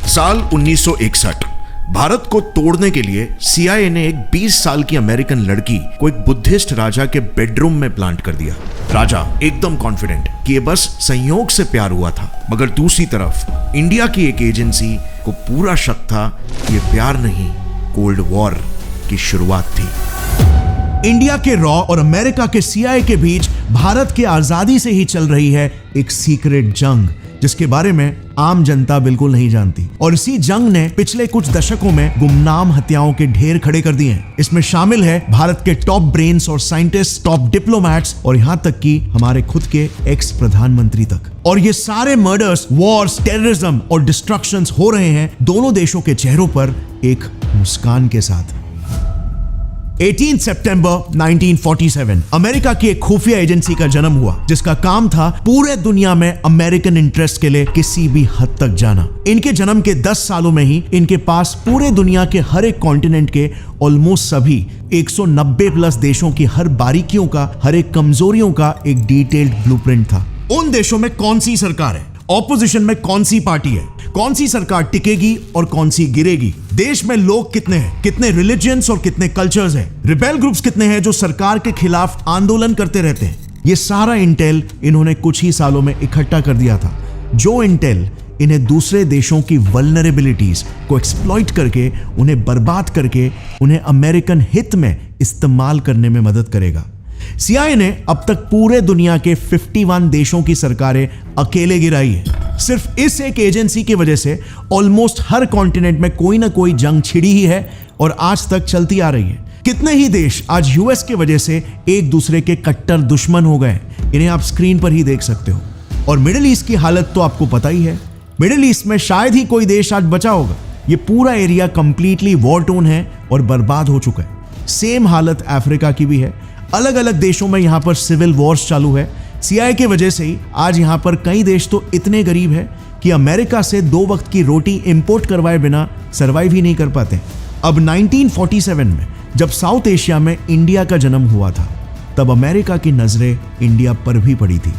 साल 1961 भारत को तोड़ने के लिए CIA ने एक 20 साल की अमेरिकन लड़की को एक बुद्धिस्ट राजा के बेडरूम में प्लांट कर दिया। राजा एकदम कॉन्फिडेंट कि ये बस संयोग से प्यार हुआ था, मगर दूसरी तरफ इंडिया की एक एजेंसी को पूरा शक था कि ये प्यार नहीं, कोल्ड वॉर की शुरुआत थी। इंडिया के रॉ और अमेरिका के CIA के बीच भारत की आजादी से ही चल रही है एक सीक्रेट जंग, जिसके बारे में आम जनता बिल्कुल नहीं जानती। और इसी जंग ने पिछले कुछ दशकों में गुमनाम हत्याओं के ढेर खड़े कर दिए हैं। इसमें शामिल है भारत के टॉप ब्रेन्स और साइंटिस्ट, टॉप डिप्लोमैट्स और यहाँ तक कि हमारे खुद के एक्स प्रधानमंत्री तक। और ये सारे मर्डर्स, वॉर्स, टेररिज्म और डिस्ट्रक्शंस हो रहे हैं दोनों देशों के चेहरों पर एक मुस्कान के साथ। 18 सितंबर 1947 अमेरिका की एक खुफिया एजेंसी का जन्म हुआ, जिसका काम था पूरे दुनिया में अमेरिकन इंटरेस्ट के लिए किसी भी हद तक जाना। इनके जन्म के 10 सालों में ही इनके पास पूरे दुनिया के हर एक कॉन्टिनेंट के ऑलमोस्ट सभी 190 प्लस देशों की हर बारीकियों का, हर एक कमजोरियों का एक डिटेल्ड ब्लूप्रिंट था। उन देशों में कौन सी सरकार है, ऑपोजिशन में कौन सी पार्टी है, कौन सी सरकार टिकेगी और कौन सी गिरेगी, देश में लोग कितने हैं, कितने रिलीजियंस और कितने कल्चर्स हैं, रिबेल ग्रुप्स कितने हैं जो सरकार के खिलाफ आंदोलन करते रहते हैं, ये सारा इंटेल इन्होंने कुछ ही सालों में इकट्ठा कर दिया था। जो इंटेल इन्हें दूसरे देशों की वल्नरेबिलिटीज को एक्सप्लॉइट करके, उन्हें बर्बाद करके, उन्हें अमेरिकन हित में इस्तेमाल करने में मदद करेगा। CIA ने अब तक पूरे दुनिया के 51 देशों की सरकारें अकेले गिराई है। सिर्फ इस एक एजेंसी की वजह से ऑलमोस्ट हर कॉन्टिनेंट में कोई ना कोई जंग छिड़ी ही है और आज तक चलती आ रही है। कितने ही देश आज US के वजह से एक दूसरे के कट्टर दुश्मन हो गए, इन्हें आप स्क्रीन पर ही देख सकते हो। और मिडिल ईस्ट की हालत तो आपको पता ही है। मिडिल ईस्ट में शायद ही कोई देश आज बचा होगा। ये पूरा एरिया कंप्लीटली वॉर टोन है और बर्बाद हो चुका है। सेम हालत अफ्रीका की भी है। अलग अलग देशों में यहाँ पर सिविल वॉर्स चालू है। CIA के वजह से ही आज यहाँ पर कई देश तो इतने गरीब है कि अमेरिका से 2 वक्त की रोटी इंपोर्ट करवाए बिना सरवाइव ही नहीं कर पाते। अब 1947 में जब साउथ एशिया में इंडिया का जन्म हुआ था, तब अमेरिका की नजरें इंडिया पर भी पड़ी थी।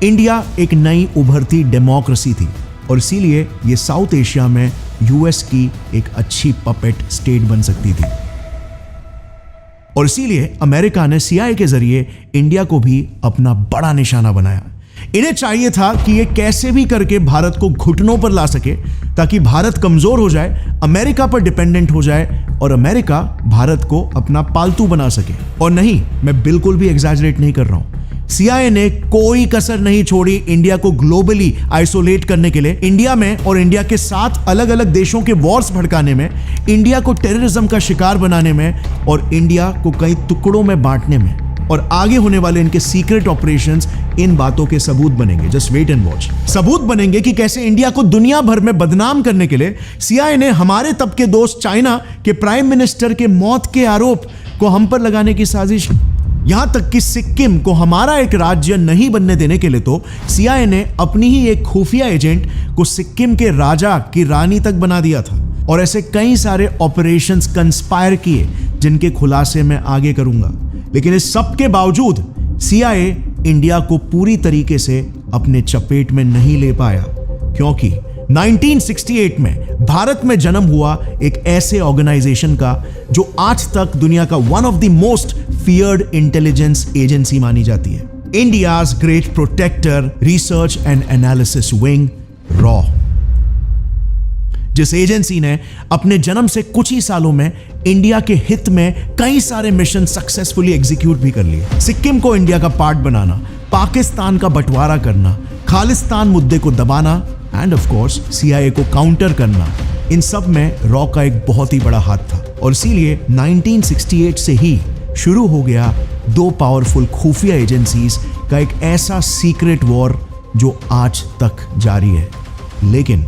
इंडिया एक नई उभरती डेमोक्रेसी थी और इसीलिए ये साउथ एशिया में US की एक अच्छी पपेट स्टेट बन सकती थी। और इसीलिए अमेरिका ने CIA के जरिए इंडिया को भी अपना बड़ा निशाना बनाया। इन्हें चाहिए था कि ये कैसे भी करके भारत को घुटनों पर ला सके, ताकि भारत कमजोर हो जाए, अमेरिका पर डिपेंडेंट हो जाए और अमेरिका भारत को अपना पालतू बना सके। और नहीं, मैं बिल्कुल भी एग्जैजरेट नहीं कर रहा हूं। CIA ने कोई कसर नहीं छोड़ी इंडिया को ग्लोबली आइसोलेट करने के लिए, इंडिया में और इंडिया के साथ अलग अलग देशों के वॉर्स भड़काने में, इंडिया को टेररिज्म का शिकार बनाने में और इंडिया को कई टुकड़ों में बांटने में। और आगे होने वाले इनके सीक्रेट ऑपरेशंस इन बातों के सबूत बनेंगे। Just wait and watch. सबूत बनेंगे कि कैसे इंडिया को दुनिया भर में बदनाम करने के लिए CIA ने हमारे तब के दोस्त चाइना के प्राइम मिनिस्टर के मौत के आरोप को हम पर लगाने की साजिश, यहां तक कि सिक्किम को हमारा एक राज्य नहीं बनने देने के लिए तो CIA ने अपनी ही एक खुफिया एजेंट को सिक्किम के राजा की रानी तक बना दिया था। और ऐसे कई सारे ऑपरेशंस कंस्पायर किए, जिनके खुलासे मैं आगे करूंगा। लेकिन इस सब के बावजूद CIA इंडिया को पूरी तरीके से अपने चपेट में नहीं ले पाया, क्योंकि 1968 में भारत में जन्म हुआ एक ऐसे ऑर्गेनाइजेशन का जो आज तक दुनिया का one of the most feared intelligence agency मानी जाती है। India's great protector research and analysis wing, रॉ, जिस एजेंसी ने अपने जन्म से कुछ ही सालों में इंडिया के हित में कई सारे मिशन सक्सेसफुली एग्जीक्यूट भी कर लिए। सिक्किम को इंडिया का पार्ट बनाना, पाकिस्तान का बंटवारा करना, खालिस्तान मुद्दे को दबाना एंड ऑफ कोर्स CIA को काउंटर करना, इन सब में रॉ का एक बहुत ही बड़ा हाथ था। और इसीलिए 1968 से ही शुरू हो गया 2 पावरफुल खुफिया एजेंसीज का एक ऐसा सीक्रेट वॉर जो आज तक जारी है। लेकिन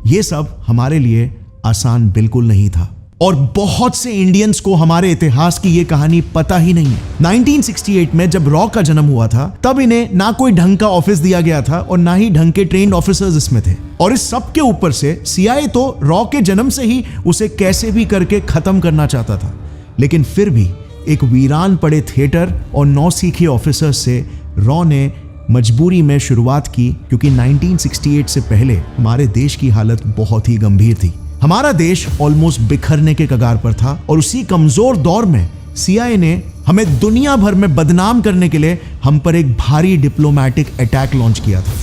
ये सब हमारे लिए आसान बिल्कुल नहीं था और बहुत से इंडियंस को हमारे इतिहास की ये कहानी पता ही नहीं है। 1968 में जब रॉ का जन्म हुआ था, तब इन्हें ना कोई ढंग का ऑफिस दिया गया था और ना ही ढंग के ट्रेन्ड ऑफिसर्स इसमें थे। और इस सब के ऊपर से CIA तो रॉ के जन्म से ही उसे कैसे भी करके खत्म करना चाहता था। लेकिन फिर भी एक वीरान पड़े थिएटर और नौसीखे ऑफिसर्स से रॉ ने मजबूरी में शुरुआत की, क्योंकि 1968 से पहले हमारे देश की हालत बहुत ही गंभीर थी। हमारा देश ऑलमोस्ट बिखरने के कगार पर था और उसी कमजोर दौर में CIA ने हमें दुनिया भर में बदनाम करने के लिए हम पर एक भारी डिप्लोमेटिक अटैक लॉन्च किया था।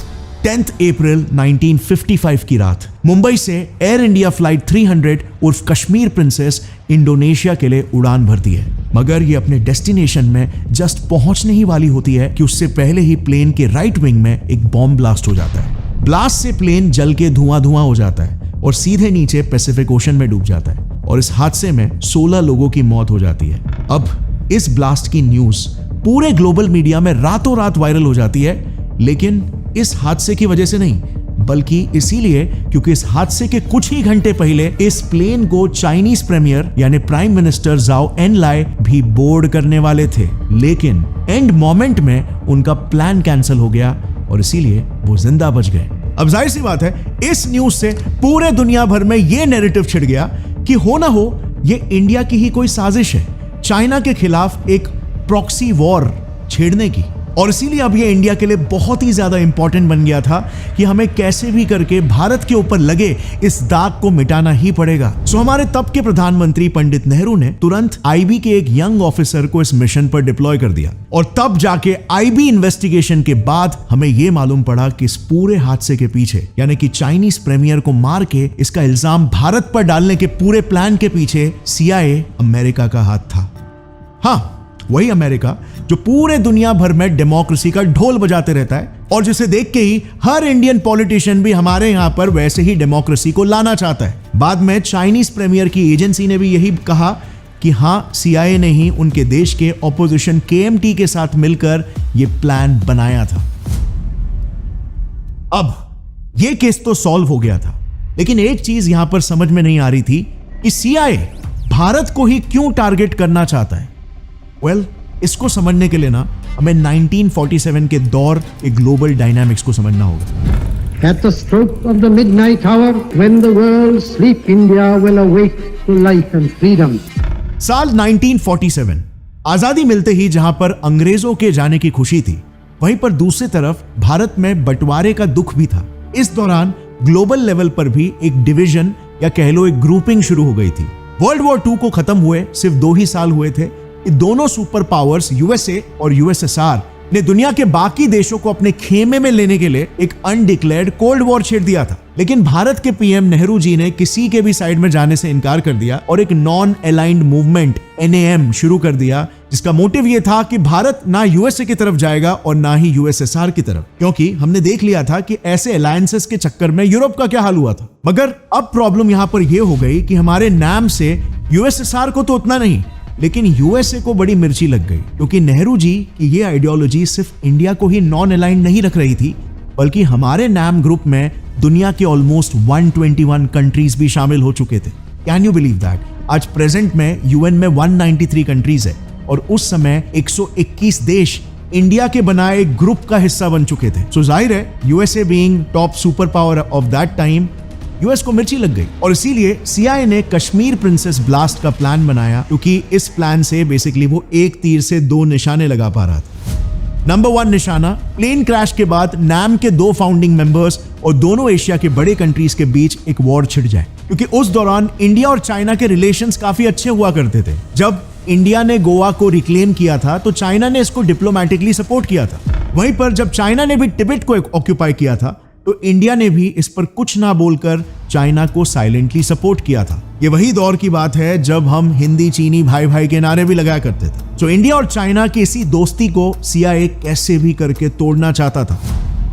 10 अप्रैल 1955 की रात मुंबई से एयर इंडिया फ्लाइट 300 उर्फ कश्मीर प्रिंसेस इंडोनेशिया के लिए उड़ान भरती है, मगर ये अपने डेस्टिनेशन में जस्ट पहुंचने ही वाली होती है कि उससे पहले ही प्लेन के राइट विंग में एक बॉम्ब ब्लास्ट हो जाता है। ब्लास्ट से प्लेन जल के धुआं हो जाता है और सीधे नीचे पैसिफिक ओशन में डूब जाता है और इस हादसे में 16 लोगों की मौत हो जाती है। अब इस ब्लास्ट की न्यूज पूरे ग्लोबल मीडिया में रातों रात वायरल हो जाती है, लेकिन इस हादसे की वजह से नहीं, बल्कि इसीलिए क्योंकि इस हादसे के कुछ ही घंटे पहले इस प्लेन को चाइनीज प्रीमियर यानी प्राइम मिनिस्टर जाओ एनलाई भी बोर्ड करने वाले थे, लेकिन एंड मोमेंट में उनका प्लान कैंसिल हो गया और इसीलिए वो जिंदा बच गए। अब जाहिर सी बात है, इस न्यूज से पूरे दुनिया भर में ये नैरेटिव छिड़ गया कि हो ना हो ये इंडिया की ही कोई साजिश है चाइना के खिलाफ एक प्रॉक्सी वॉर छेड़ने की, और इसीलिए अब ये इंडिया के लिए बहुत ही ज्यादा इंपॉर्टेंट बन गया था कि हमें कैसे भी करके भारत के ऊपर लगे इस दाग को मिटाना ही पड़ेगा। सो हमारे तब के प्रधानमंत्री पंडित नेहरू ने तुरंत IB के एक यंग ऑफिसर को इस मिशन पर डिप्लॉय कर दिया और तब जाके IB इन्वेस्टिगेशन के बाद हमें यह मालूम पड़ा कि इस पूरे हादसे के पीछे यानी कि चाइनीज प्रीमियर को मार के इसका इल्जाम भारत पर डालने के पूरे प्लान के पीछे CIA अमेरिका का हाथ था। हाँ, वही अमेरिका जो पूरे दुनिया भर में डेमोक्रेसी का ढोल बजाते रहता है और जिसे देख के ही हर इंडियन पॉलिटिशियन भी हमारे यहां पर वैसे ही डेमोक्रेसी को लाना चाहता है। बाद में चाइनीज प्रीमियर की एजेंसी ने भी यही कहा कि हां, CIA ने ही उनके देश के ऑपोजिशन KMT के साथ मिलकर यह प्लान बनाया था। अब यह केस तो सॉल्व हो गया था, लेकिन एक चीज यहां पर समझ में नहीं आ रही थी कि CIA भारत को ही क्यों टारगेट करना चाहता है। इसको समझने के लिए ना हमें 1947 के दौर के ग्लोबल डायनामिक्स को समझना होगा। At the stroke of the midnight hour, when the world sleep, India will awake to life and freedom. साल 1947 आजादी मिलते ही जहां पर अंग्रेजों के जाने की खुशी थी, वहीं पर दूसरी तरफ भारत में बंटवारे का दुख भी था। इस दौरान ग्लोबल लेवल पर भी एक डिवीजन या कह लो एक ग्रुपिंग शुरू हो गई थी। वर्ल्ड वॉर 2 को खत्म हुए सिर्फ 2 ही साल हुए थे। दोनों सुपर पावर्स USA और USSR ने दुनिया के बाकी देशों को अपने खेमे में लेने के लिए एक अनडिक्लेयर्ड कोल्ड वॉर छेड़ दिया था, लेकिन भारत के PM नेहरू जी ने किसी के भी साइड में जाने से इनकार कर दिया और एक नॉन अलाइंड मूवमेंट NAM शुरू कर दिया, जिसका मोटिव यह था कि भारत ना USA की तरफ जाएगा और ना ही USSR की तरफ, क्योंकि हमने देख लिया था कि ऐसे अलायंसेस के चक्कर में यूरोप का क्या हाल हुआ था। मगर अब प्रॉब्लम यहां पर यह हो गई कि हमारे नाम से USSR को तो उतना नहीं, लेकिन USA को बड़ी मिर्ची लग गई, क्योंकि नेहरू जी की ये आइडियोलॉजी सिर्फ इंडिया को ही नॉन अलाइंड नहीं रख रही थी, बल्कि हमारे नाम ग्रुप में दुनिया के ऑलमोस्ट 121 कंट्रीज भी शामिल हो चुके थे। Can you believe that? आज प्रेजेंट में UN में 193 कंट्रीज है और उस समय 121 देश इंडिया के बनाए एक ग्रुप का हिस्सा बन चुके थे। सो जाहिर है USA being top super power of that time, US को मिर्ची लग गई और इसीलिए CIA ने कश्मीर प्रिंसेस ब्लास्ट का प्लान बनाया, क्योंकि इस प्लान से बेसिकली वो एक तीर से 2 निशाने लगा पा रहा था। नंबर 1 निशाना, प्लेन क्रैश के बाद नाम के 2 फाउंडिंग मेंबर्स और दोनों एशिया के बड़े कंट्रीज के बीच एक वॉर छिड़ जाए, क्योंकि उस दौरान इंडिया और चाइना के रिलेशंस काफी अच्छे हुआ करते थे। जब इंडिया ने गोवा को रिक्लेम किया था तो चाइना ने इसको डिप्लोमेटिकली सपोर्ट किया था। वहीं पर जब चाइना ने भी तिब्बत को ऑक्यूपाई किया था तो इंडिया ने भी इस पर कुछ ना बोलकर चाइना को साइलेंटली सपोर्ट किया था। ये वही दौर की बात है जब हम हिंदी चीनी भाई भाई के नारे भी लगाया करते थे। तो इंडिया और चाइना की इसी दोस्ती को CIA कैसे भी करके तोड़ना चाहता था।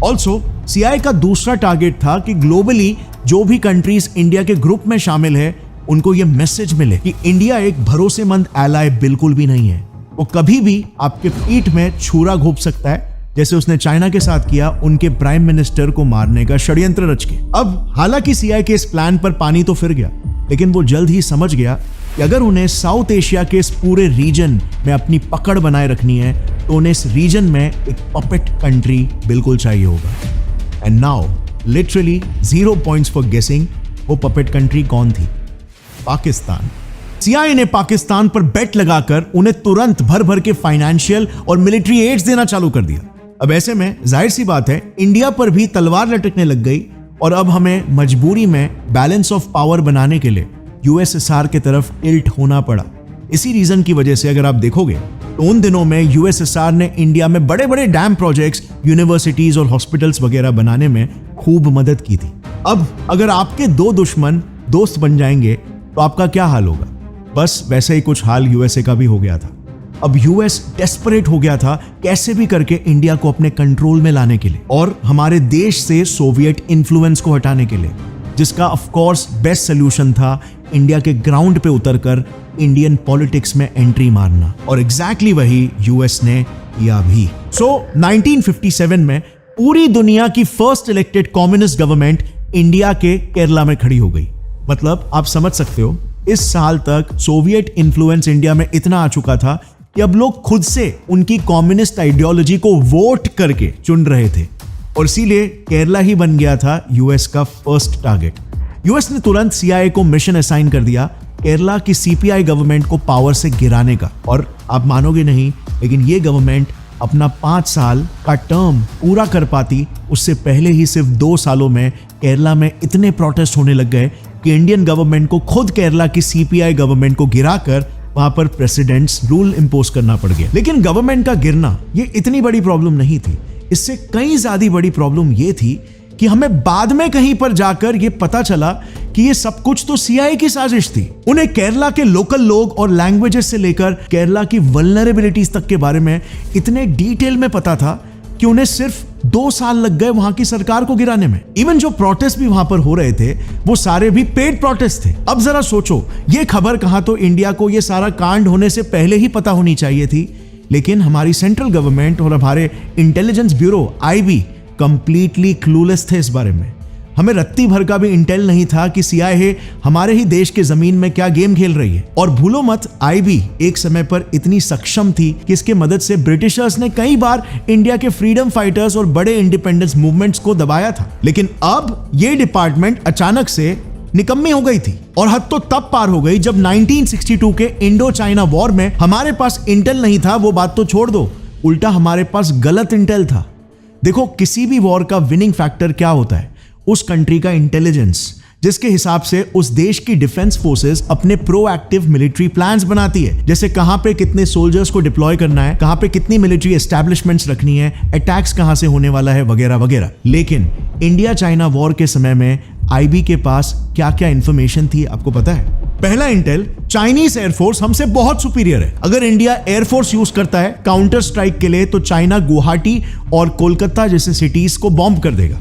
ऑल्सो CIA का दूसरा टारगेट था कि ग्लोबली जो भी कंट्रीज इंडिया के ग्रुप में शामिल है उनको ये मैसेज मिले कि इंडिया एक भरोसेमंद एलाय बिल्कुल भी नहीं है, वो कभी भी आपके पीठ में छुरा घोंप सकता है, जैसे उसने चाइना के साथ किया उनके प्राइम मिनिस्टर को मारने का षड्यंत्र रच के। अब हालांकि CIA के इस प्लान पर पानी तो फिर गया, लेकिन वो जल्द ही समझ गया कि अगर उन्हें साउथ एशिया के इस पूरे रीजन में अपनी पकड़ बनाए रखनी है तो उन्हें इस रीजन में एक पपेट कंट्री बिल्कुल चाहिए होगा। And now literally 0 points for गेसिंग वो पपेट कंट्री कौन थी? पाकिस्तान। CIA ने पाकिस्तान पर बेट लगाकर उन्हें तुरंत भर भर के फाइनेंशियल और मिलिट्री एड्स देना चालू कर दिया। अब ऐसे में जाहिर सी बात है इंडिया पर भी तलवार लटकने लग गई और अब हमें मजबूरी में बैलेंस ऑफ पावर बनाने के लिए यूएसएसआर के तरफ टिल्ट होना पड़ा। इसी रीजन की वजह से अगर आप देखोगे तो उन दिनों में यूएसएसआर ने इंडिया में बड़े बड़े डैम प्रोजेक्ट्स, यूनिवर्सिटीज और हॉस्पिटल्स वगैरह बनाने में खूब मदद की थी। अब अगर आपके दो दुश्मन दोस्त बन जाएंगे तो आपका क्या हाल होगा? बस वैसे ही कुछ हाल यूएसए का भी हो गया था। अब यूएस डेस्परेट हो गया था कैसे भी करके इंडिया को अपने कंट्रोल में लाने के लिए और हमारे देश से सोवियत इन्फ्लुएंस को हटाने के लिए, जिसका ऑफ कोर्स बेस्ट सोल्यूशन था इंडिया के ग्राउंड पे उतरकर इंडियन पॉलिटिक्स में एंट्री मारना। और एग्जैक्टली वही यूएस ने किया भी। सो 1957 में पूरी दुनिया की first elected communist government India के केरला में खड़ी हो गई। मतलब आप समझ सकते हो इस साल तक सोवियत इन्फ्लुएंस इंडिया में इतना आ चुका था कि अब लोग खुद से उनकी कम्युनिस्ट आइडियोलॉजी को वोट करके चुन रहे थे और इसीलिए केरला ही बन गया था यूएस का फर्स्ट टारगेट। यूएस ने तुरंत सीआईए को मिशन असाइन कर दिया केरला की सीपीआई गवर्नमेंट को पावर से गिराने का। और आप मानोगे नहीं, लेकिन ये गवर्नमेंट अपना 5 साल का टर्म पूरा कर पाती उससे पहले ही सिर्फ 2 सालों में केरला में इतने प्रोटेस्ट होने लग गए कि इंडियन गवर्नमेंट को खुद केरला की सीपीआई गवर्नमेंट को गिराकर वहां पर प्रेसिडेंट्स रूल इंपोज करना पड़ गया। लेकिन गवर्नमेंट का गिरना ये इतनी बड़ी प्रॉब्लम नहीं थी। इससे कई ज्यादा बड़ी प्रॉब्लम ये थी कि हमें बाद में कहीं पर जाकर ये पता चला कि ये सब कुछ तो सीआईए की साजिश थी। उन्हें केरला के लोकल लोग और लैंग्वेजेस से लेकर केरला की वल्नरेबिलिटीज तक के बारे में इतने डिटेल में पता था कि उन्हें सिर्फ 2 साल लग गए वहां की सरकार को गिराने में। इवन जो प्रोटेस्ट भी वहां पर हो रहे थे वो सारे भी पेड प्रोटेस्ट थे। अब जरा सोचो, ये खबर कहां तो इंडिया को ये सारा कांड होने से पहले ही पता होनी चाहिए थी, लेकिन हमारी सेंट्रल गवर्नमेंट और हमारे intelligence bureau IB completely clueless थे इस बारे में। हमें रत्ती भर का भी इंटेल नहीं था कि सीआईए हमारे ही देश के जमीन में क्या गेम खेल रही है। और भूलो मत, आईबी एक समय पर इतनी सक्षम थी कि इसके मदद से ब्रिटिशर्स ने कई बार इंडिया के फ्रीडम फाइटर्स और बड़े इंडिपेंडेंस मूवमेंट्स को दबाया था। लेकिन अब ये डिपार्टमेंट अचानक से निकम्मी हो गई थी। और हद तो तब पार हो गई जब 1962 के इंडो चाइना वॉर में हमारे पास इंटेल नहीं था, वो बात तो छोड़ दो, उल्टा हमारे पास गलत इंटेल था। देखो, किसी भी वॉर का विनिंग फैक्टर क्या होता है? उस कंट्री का इंटेलिजेंस, जिसके हिसाब से उस देश की डिफेंस फोर्सेस अपने प्रोएक्टिव मिलिट्री प्लान्स बनाती है, जैसे कहां पे कितने सोल्जर्स को डिप्लॉय करना है, कहां पे कितनी मिलिट्री एस्टैब्लिशमेंट्स रखनी है, अटैक्स कहां से होने वाला है, वगैरह वगैरह। लेकिन इंडिया चाइना वॉर के समय में आईबी के पास क्या क्या इंफॉर्मेशन थी आपको पता है? पहला इंटेल, चाइनीज एयरफोर्स हमसे बहुत सुपीरियर है। अगर इंडिया एयरफोर्स यूज करता है काउंटर स्ट्राइक के लिए तो चाइना गुवाहाटी और कोलकाता जैसे सिटीज को बॉम्ब कर देगा।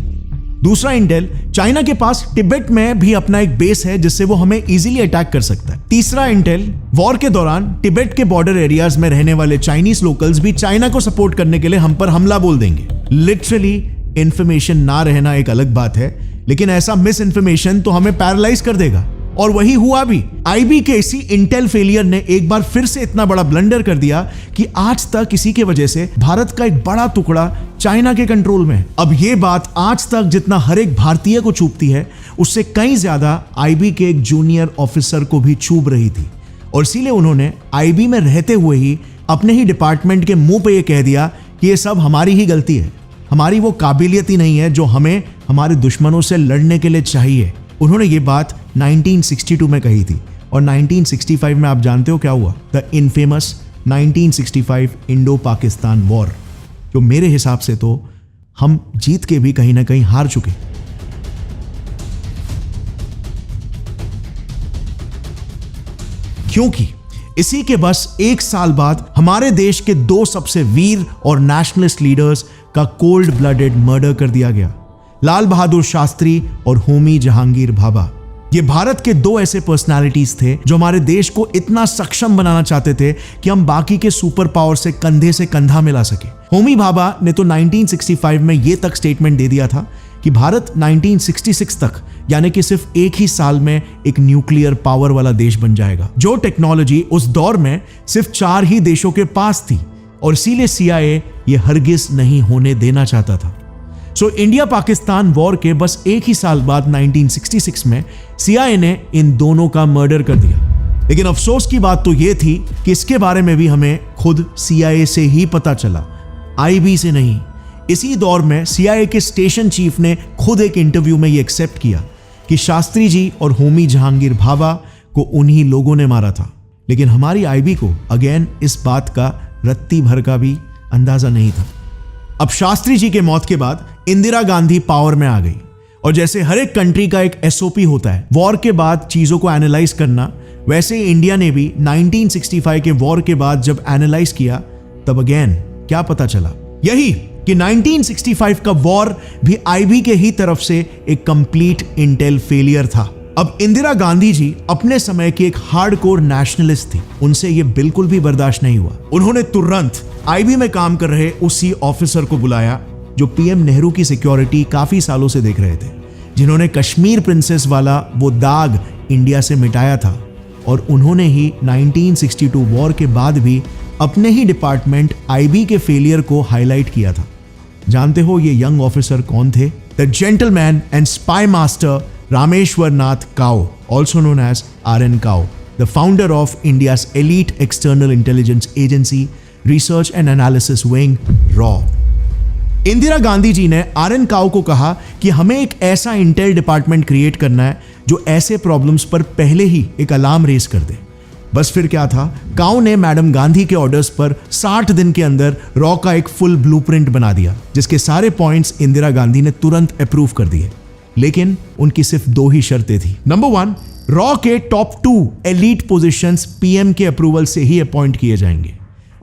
दूसरा इंटेल, चाइना के पास तिब्बत में भी अपना एक बेस है जिससे वो हमें इजीली अटैक कर सकता है। तीसरा इंटेल, वॉर के दौरान तिब्बत के बॉर्डर एरियाज में रहने वाले चाइनीज लोकल्स भी चाइना को सपोर्ट करने के लिए हम पर हमला बोल देंगे। लिटरली इंफॉर्मेशन ना रहना एक अलग बात है, लेकिन ऐसा मिस इंफॉर्मेशन तो हमें पैरालाइज कर देगा। और वही हुआ भी। आईबी के इसी इंटेल फेलियर ने एक बार फिर से इतना बड़ा ब्लंडर कर दिया कि आज तक इसी के वजह से भारत का एक बड़ा टुकड़ा चाइना के कंट्रोल में है। अब ये बात आज तक जितना हर एक भारतीय को चुभती है, उससे कहीं ज्यादा आईबी के एक जूनियर ऑफिसर को भी चुभ रही थी। और इसीलिए उन्होंने आईबी में रहते हुए ही अपने ही डिपार्टमेंट के मुंह पे ये कह दिया कि ये सब हमारी ही गलती है, हमारी वो काबिलियत ही नहीं है जो हमें हमारे दुश्मनों से लड़ने के लिए चाहिए। उन्होंने ये बात 1962 में कही थी। और 1965 में आप जानते हो क्या हुआ? The infamous 1965 Indo Pakistan war, जो मेरे हिसाब से तो हम जीत के भी कहीं ना कहीं हार चुके। क्योंकि इसी के बस 1 साल बाद हमारे देश के 2 सबसे वीर और नेशनलिस्ट लीडर्स का कोल्ड ब्लडेड मर्डर कर दिया गया, लाल बहादुर शास्त्री और होमी जहांगीर भाभा। ये भारत के 2 ऐसे पर्सनालिटीज थे जो हमारे देश को इतना सक्षम बनाना चाहते थे कि हम बाकी के सुपर पावर से कंधा मिला सके। होमी भाभा ने तो 1965 में ये तक स्टेटमेंट दे दिया था कि भारत 1966 तक, यानी कि सिर्फ 1 ही साल में एक न्यूक्लियर पावर वाला देश बन जाएगा, जो टेक्नोलॉजी उस दौर में सिर्फ 4 ही देशों के पास थी। और इसीलिए सीआईए ये हरगिज नहीं होने देना चाहता था। सो इंडिया पाकिस्तान वॉर के बस 1 ही साल बाद 1966 में सीआईए ने इन दोनों का मर्डर कर दिया। लेकिन अफसोस की बात तो यह थी कि इसके बारे में भी हमें खुद सीआईए से ही पता चला, आईबी से नहीं। इसी दौर में सीआईए के स्टेशन चीफ ने खुद एक इंटरव्यू में ये एक्सेप्ट किया कि शास्त्री जी और होमी जहांगीर भाभा को उन्हीं लोगों ने मारा था। लेकिन हमारी आईबी को अगेन इस बात का रत्ती भर का भी अंदाजा नहीं था। अब शास्त्री जी के मौत के बाद इंदिरा गांधी पावर में आ गई और जैसे हर एक कंट्री का एक एसओपी होता है वॉर के बाद चीजों को एनालाइज करना, वैसे इंडिया ने भी 1965 के वॉर के बाद जब एनालाइज किया तब अगेन क्या पता चला, यही कि 1965 का वॉर भी आईबी के ही तरफ से एक कंप्लीट इंटेल फेलियर था। अब इंदिरा गांधी जी अपने समय की एक हार्डकोर नेशनलिस्ट थी, उनसे यह बिल्कुल भी बर्दाश्त नहीं हुआ। उन्होंने तुरंत आईबी में काम कर रहे उसी ऑफिसर को बुलाया जो पीएम नेहरू की सिक्योरिटी काफी सालों से देख रहे थे, जिन्होंने कश्मीर प्रिंसेस वाला वो दाग इंडिया से मिटाया था और उन्होंने ही 1962 वॉर के बाद भी अपने ही डिपार्टमेंट आईबी के फेलियर को हाईलाइट किया था। जानते हो ये यंग ऑफिसर कौन थे? The gentleman and spy master Rameshwar Nath Kao, also known as RN Kao, the founder of India's elite external intelligence agency, research and analysis wing, RAW. Indira Gandhi ji ने RN Kao को कहा कि हमें एक ऐसा इंटेल डिपार्टमेंट क्रिएट करना है जो ऐसे प्रॉब्लम्स पर पहले ही एक अलार्म रेज कर दे। बस फिर क्या था, काओ ने मैडम गांधी के ऑर्डर्स पर 60 दिन के अंदर रॉ का एक फुल ब्लूप्रिंट बना दिया, जिसके सारे पॉइंट्स इंदिरा गांधी ने तुरंत अप्रूव कर दिए। लेकिन उनकी सिर्फ 2 ही शर्तें थी। नंबर 1, रॉ के टॉप 2 एलीट पोजीशंस पीएम के अप्रूवल से ही अपॉइंट किए जाएंगे।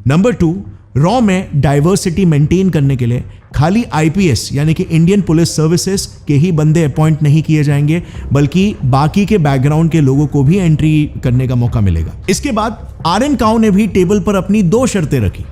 नंबर 2, रॉ में डाइवर्सिटी मेंटेन करने के लिए खाली आईपीएस यानी कि इंडियन पुलिस सर्विसेज के ही बंदे अपॉइंट नहीं किए जाएंगे, बल्कि बाकी के बैकग्राउंड के लोगों को भी एंट्री करने का मौका मिलेगा। इसके बाद RN Kao ने भी टेबल पर अपनी 2 शर्तें रखी।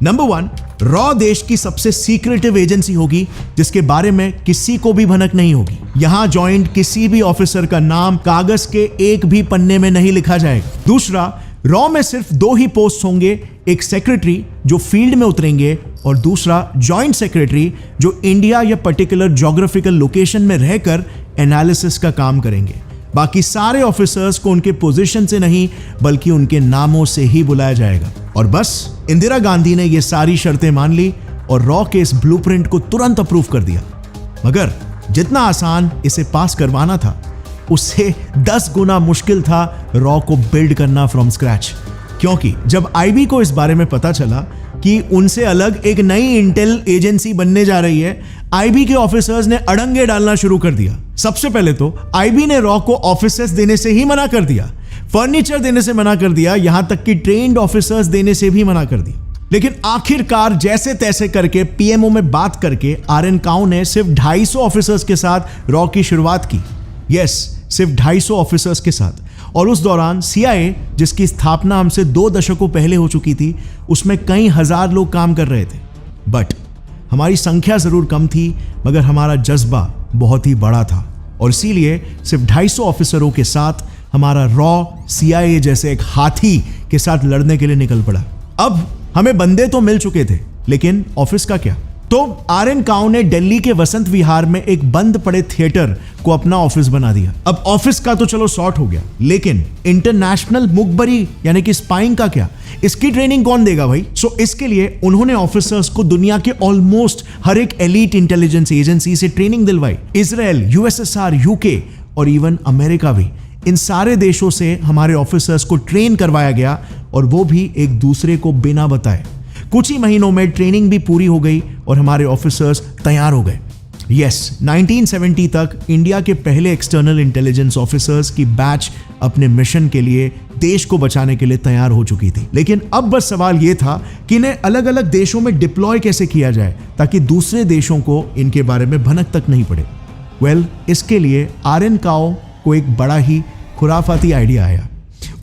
नंबर 1, रॉ देश की सबसे सीक्रेटिव एजेंसी होगी जिसके बारे में किसी को भी भनक नहीं होगी। यहां ज्वाइंट किसी भी ऑफिसर का नाम कागज के एक भी पन्ने में नहीं लिखा जाएगा। दूसरा, रॉ में सिर्फ 2 ही पोस्ट होंगे, एक सेक्रेटरी जो फील्ड में उतरेंगे और दूसरा जॉइंट सेक्रेटरी जो इंडिया या पर्टिकुलर ज्योग्राफिकल लोकेशन में रहकर एनालिसिस का काम करेंगे। बाकी सारे ऑफिसर्स को उनके पोजीशन से नहीं बल्कि उनके नामों से ही बुलाया जाएगा। और बस इंदिरा गांधी ने ये सारी शर्तें मान ली और रॉ के इस ब्लूप्रिंट को तुरंत अप्रूव कर दिया। मगर जितना आसान इसे पास करवाना था उससे 10 गुना मुश्किल था रॉ को बिल्ड करना फ्रॉम स्क्रैच, क्योंकि जब आईबी को इस बारे में पता चला कि उनसे अलग एक नई इंटेल एजेंसी बनने जा रही है, आईबी के ऑफिसर्स ने अड़ंगे डालना शुरू कर दिया। सबसे पहले तो आईबी ने रॉ को ऑफिसर्स देने से ही मना कर दिया, फर्नीचर देने से मना कर दिया, यहां तक कि ट्रेन्ड ऑफिसर्स देने से भी मना कर दिया। लेकिन आखिरकार जैसे तैसे करके पीएमओ में बात करके RN Kao ने सिर्फ 250 ऑफिसर्स के साथ रॉ की शुरुआत की। यस, सिर्फ 250 ऑफिसर्स के साथ। और उस दौरान सीआईए, जिसकी स्थापना हमसे 2 दशकों पहले हो चुकी थी, उसमें कई हजार लोग काम कर रहे थे। बट हमारी संख्या जरूर कम थी मगर हमारा जज्बा बहुत ही बड़ा था और इसीलिए सिर्फ 250 ऑफिसरों के साथ हमारा रॉ सीआईए जैसे एक हाथी के साथ लड़ने के लिए निकल पड़ा। अब हमें बंदे तो मिल चुके थे, लेकिन ऑफिस का क्या? तो RN Kao ने दिल्ली के वसंत विहार में एक बंद पड़े थिएटर को अपना ऑफिस बना दिया। अब ऑफिस का तो चलो सॉर्ट हो गया, लेकिन इंटरनेशनल मुखबरी यानी कि स्पाइंग का क्या? इसकी ट्रेनिंग कौन देगा भाई? सो इसके लिए उन्होंने ऑफिसर्स को दुनिया के ऑलमोस्ट हर एक एलीट इंटेलिजेंस एजेंसी से ट्रेनिंग दिलवाई। इजराइल, यूएसएसआर, यूके और इवन अमेरिका भी, इन सारे देशों से हमारे ऑफिसर्स को ट्रेन करवाया गया और वो भी एक दूसरे को बिना बताए। कुछ ही महीनों में ट्रेनिंग भी पूरी हो गई और हमारे ऑफिसर्स तैयार हो गए। यस, 1970 तक इंडिया के पहले एक्सटर्नल इंटेलिजेंस ऑफिसर्स की बैच अपने मिशन के लिए, देश को बचाने के लिए तैयार हो चुकी थी। लेकिन अब बस सवाल यह था कि इन्हें अलग अलग देशों में डिप्लॉय कैसे किया जाए ताकि दूसरे देशों को इनके बारे में भनक तक नहीं पड़े। इसके लिए RN Kao को एक बड़ा ही खुराफाती आइडिया आया।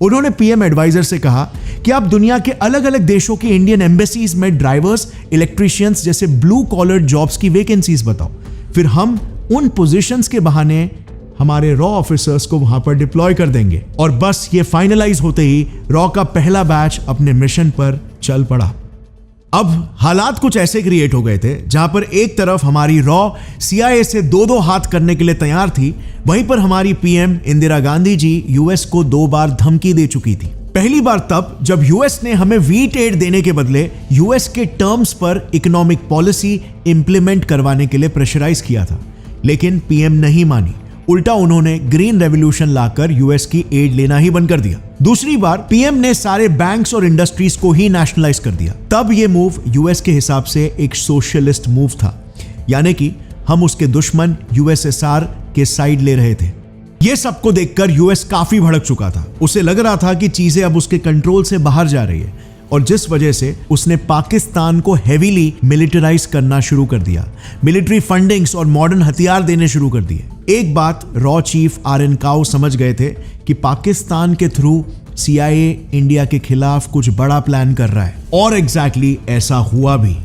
उन्होंने पीएम एडवाइजर से कहा कि आप दुनिया के अलग अलग देशों की इंडियन एम्बेसीज में ड्राइवर्स, इलेक्ट्रिशियंस जैसे ब्लू कॉलर जॉब्स की वैकेंसीज बताओ, फिर हम उन पोजीशंस के बहाने हमारे रॉ ऑफिसर्स को वहां पर डिप्लॉय कर देंगे। और बस ये फाइनलाइज होते ही रॉ का पहला बैच अपने मिशन पर चल पड़ा। अब हालात कुछ ऐसे क्रिएट हो गए थे जहां पर एक तरफ हमारी रॉ सीआईए से 2-2 हाथ करने के लिए तैयार थी, वहीं पर हमारी पीएम इंदिरा गांधी जी यूएस को 2 बार धमकी दे चुकी थी। पहली बार तब जब यूएस ने हमें व्हीट एड देने के बदले यूएस के टर्म्स पर इकोनॉमिक पॉलिसी इंप्लीमेंट करवाने के लिए प्रेशराइज किया था, लेकिन पीएम नहीं मानी। उल्टा उन्होंने ग्रीन रेवोल्यूशन लाकर यूएस की एड लेना ही बंद कर दिया। दूसरी बार पीएम ने सारे बैंक्स और इंडस्ट्रीज को ही नेशनलाइज कर दिया। तब यह मूव यूएस के हिसाब से एक सोशलिस्ट मूव था, यानी कि हम उसके दुश्मन यूएसएसआर के साइड ले रहे थे। यह सबको देखकर यूएस काफी भड़क चुका था। उसे लग रहा था कि चीजें अब उसके कंट्रोल से बाहर जा रही है, और जिस वजह से उसने पाकिस्तान को हेवीली मिलिटराइज करना शुरू कर दिया, मिलिट्री फंडिंग्स और मॉडर्न हथियार देने शुरू कर दिए। एक बात रॉ चीफ आर.एन. काओ समझ गए थे कि पाकिस्तान के थ्रू CIA इंडिया के खिलाफ कुछ बड़ा प्लान कर रहा है, और एग्जैक्टली ऐसा हुआ भी।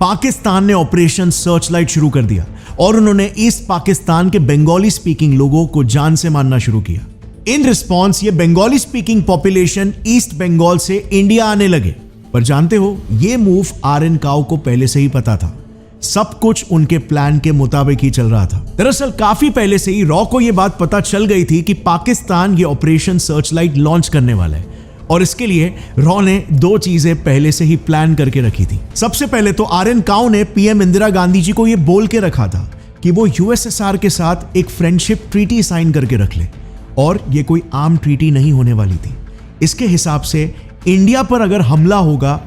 पाकिस्तान ने ऑपरेशन सर्चलाइट शुरू कर दिया और उन्होंने ईस्ट पाकिस्तान के बंगाली स्पीकिंग लोगों को जान से मारना शुरू किया। इन रिस्पॉन्स ये Bengali speaking population east Bengal से इंडिया आने लगे। पर जानते हो, ये मूव आर.एन. काओ को पहले से ही पता था। सब कुछ उनके प्लान के मुताबिक ही चल रहा था। दरअसल काफी पहले से ही रॉ को यह बात पता चल गई थी कि पाकिस्तान ये ऑपरेशन सर्चलाइट लॉन्च करने वाला है, और इसके लिए रॉ ने दो चीजें पहले से ही प्लान करके रखी थी। सबसे पहले तो आर.एन. काओ ने पीएम इंदिरा गांधी जी को यह बोल के रखा था कि वो यूएसएसआर के साथ एक फ्रेंडशिप ट्रीटी साइन करके रख ले, और ये कोई आम ट्रीटी नहीं होने वाली थी। इसके हिसाब से इंडिया पर अगर हमला होगा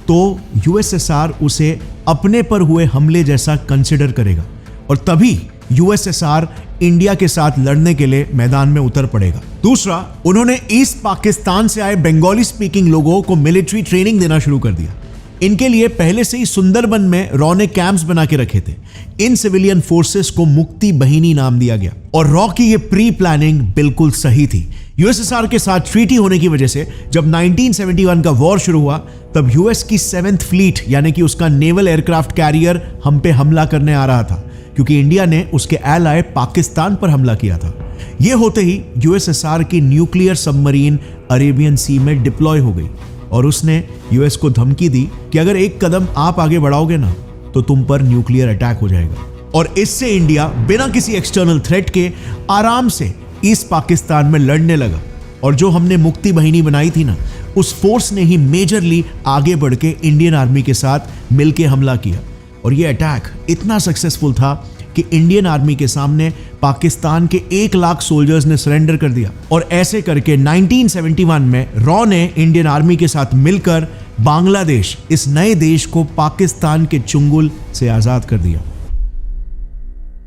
तो यूएसएसआर उसे अपने पर हुए हमले जैसा कंसिडर करेगा, और तभी यूएसएसआर इंडिया के साथ लड़ने के लिए मैदान में उतर पड़ेगा। दूसरा, उन्होंने ईस्ट पाकिस्तान से आए बंगाली स्पीकिंग लोगों को मिलिट्री ट्रेनिंग देना शुरू कर दिया। इनके लिए पहले से ही सुंदरबन में रॉ ने कैंप्स बना के रखे थे। इन सिविलियन फोर्सेस को मुक्ति बहिनी नाम दिया गया, और रॉ की ये प्री प्लानिंग बिल्कुल सही थी। यूएसएसआर के साथ ट्रीटी होने की वजह से जब 1971 का वॉर शुरू हुआ, तब यूएस की 7th फ्लीट यानी कि उसका नेवल एयरक्राफ्ट कैरियर हम पे हमला करने आ रहा था, क्योंकि इंडिया ने उसके एलाय पाकिस्तान पर हमला किया था। यह होते ही यूएसएसआर की न्यूक्लियर सबमरीन अरेबियन सी में डिप्लॉय हो गई, और उसने यूएस को धमकी दी कि अगर एक कदम आप आगे बढ़ाओगे ना तो तुम पर न्यूक्लियर अटैक हो जाएगा। और इससे इंडिया बिना किसी एक्सटर्नल थ्रेट के आराम से ईस्ट पाकिस्तान में लड़ने लगा, और जो हमने मुक्ति बहिनी बनाई थी ना, उस फोर्स ने ही मेजरली आगे बढ़ के इंडियन आर्मी के साथ मिलकर हमला किया। और यह अटैक इतना सक्सेसफुल था कि इंडियन आर्मी के सामने पाकिस्तान के 1 लाख सोल्जर्स ने सरेंडर कर दिया, और ऐसे करके 1971 में रॉ ने इंडियन आर्मी के साथ मिलकर बांग्लादेश, इस नए देश को पाकिस्तान के चुंगल से आजाद कर दिया।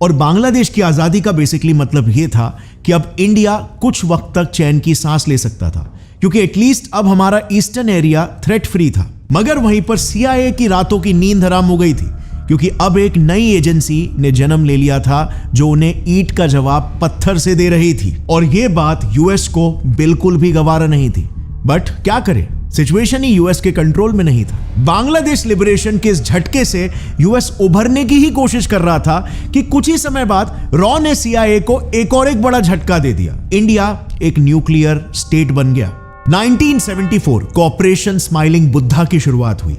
और बांग्लादेश की आजादी का बेसिकली मतलब यह था कि अब इंडिया कुछ वक्त तक चैन की सांस ले सकता था, क्योंकि एटलीस्ट अब हमारा ईस्टर्न एरिया थ्रेट फ्री था। मगर वहीं पर CIA की रातों की नींद हराम हो गई थी, क्योंकि अब एक नई एजेंसी ने जन्म ले लिया था जो उन्हें ईंट का जवाब पत्थर से दे रही थी, और यह बात यूएस को बिल्कुल भी गवारा नहीं थी। बट क्या करें, सिचुएशन ही यूएस के कंट्रोल में नहीं था। बांग्लादेश लिबरेशन के इस झटके से यूएस उभरने की ही कोशिश कर रहा था कि कुछ ही समय बाद रॉ ने CIA को एक बड़ा झटका दे दिया। इंडिया एक न्यूक्लियर स्टेट बन गया। 1974 को ऑपरेशन स्माइलिंग बुद्धा की शुरुआत हुई।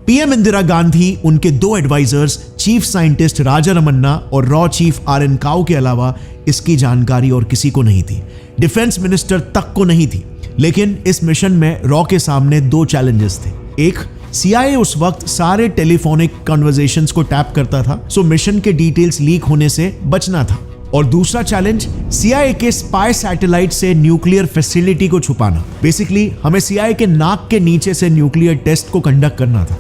पीएम इंदिरा गांधी, उनके 2 advisers, chief scientist Raja Ramanna और रॉ चीफ आर.एन. काओ के अलावा इसकी जानकारी और किसी को नहीं थी। डिफेंस मिनिस्टर तक को नहीं थी। लेकिन इस मिशन में रॉ के सामने 2 चैलेंजेस थे। एक, CIA उस वक्त सारे टेलीफोनिक कन्वर्सेशंस को टैप करता था, सो मिशन के डिटेल्स लीक होने से बचना था। और दूसरा चैलेंज, CIA के स्पाई सैटेलाइट से न्यूक्लियर फैसिलिटी को छुपाना। बेसिकली हमें CIA के नाक के नीचे से न्यूक्लियर टेस्ट को कंडक्ट करना था।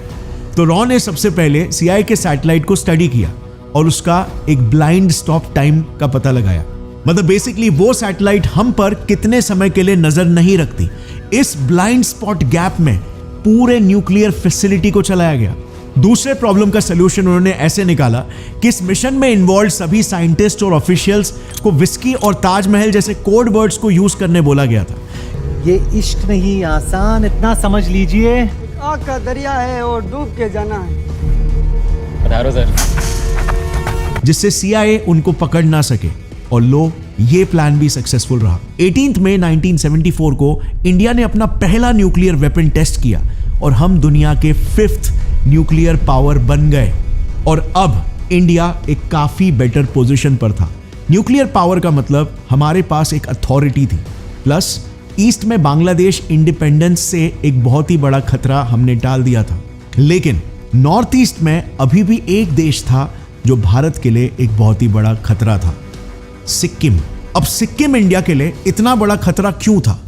तो रॉ ने सबसे पहले CIA के सैटेलाइट को स्टडी किया और उसका एक ब्लाइंड स्टॉप टाइम का पता लगाया। मतलब बेसिकली वो सैटेलाइट हम पर कितने समय के लिए नजर नहीं रखती। इस ब्लाइंड स्पॉट गैप में पूरे न्यूक्लियर फैसिलिटी को चलाया गया। दूसरे प्रॉब्लम का सलूशन उन्होंने ऐसे निकाला कि इस मिशन में इन्वॉल्व सभी साइंटिस्ट और ऑफिशियल्स को विस्की और ताजमहल जैसे कोड वर्ड्स को यूज करने बोला गया था। ये इश्क नहीं आसान, इतना समझ लीजिए। आग का दरिया है और डूब के जाना है। पधारो सर। जिससे CIA उनको पकड़ ना सके, और लो ये प्लान भी सक्सेसफुल रहा। 18 मई 1974 को इंडिया ने अपना पहला न्यूक्लियर वेपन टेस्ट किया, और हम दुनिया के 5th न्यूक्लियर पावर बन गए। और अब इंडिया एक काफी बेटर पोजीशन पर था। न्यूक्लियर पावर का मतलब हमारे पास एक अथॉरिटी थी, प्लस ईस्ट में बांग्लादेश इंडिपेंडेंस से एक बहुत ही बड़ा खतरा हमने टाल दिया था, लेकिन नॉर्थ ईस्ट में अभी भी एक देश था जो भारत के लिए एक बहुत ही बड़ा खतरा था, सिक्किम। अब सिक्किम इंडिया के लिए इतना बड़ा खतरा क्यों था?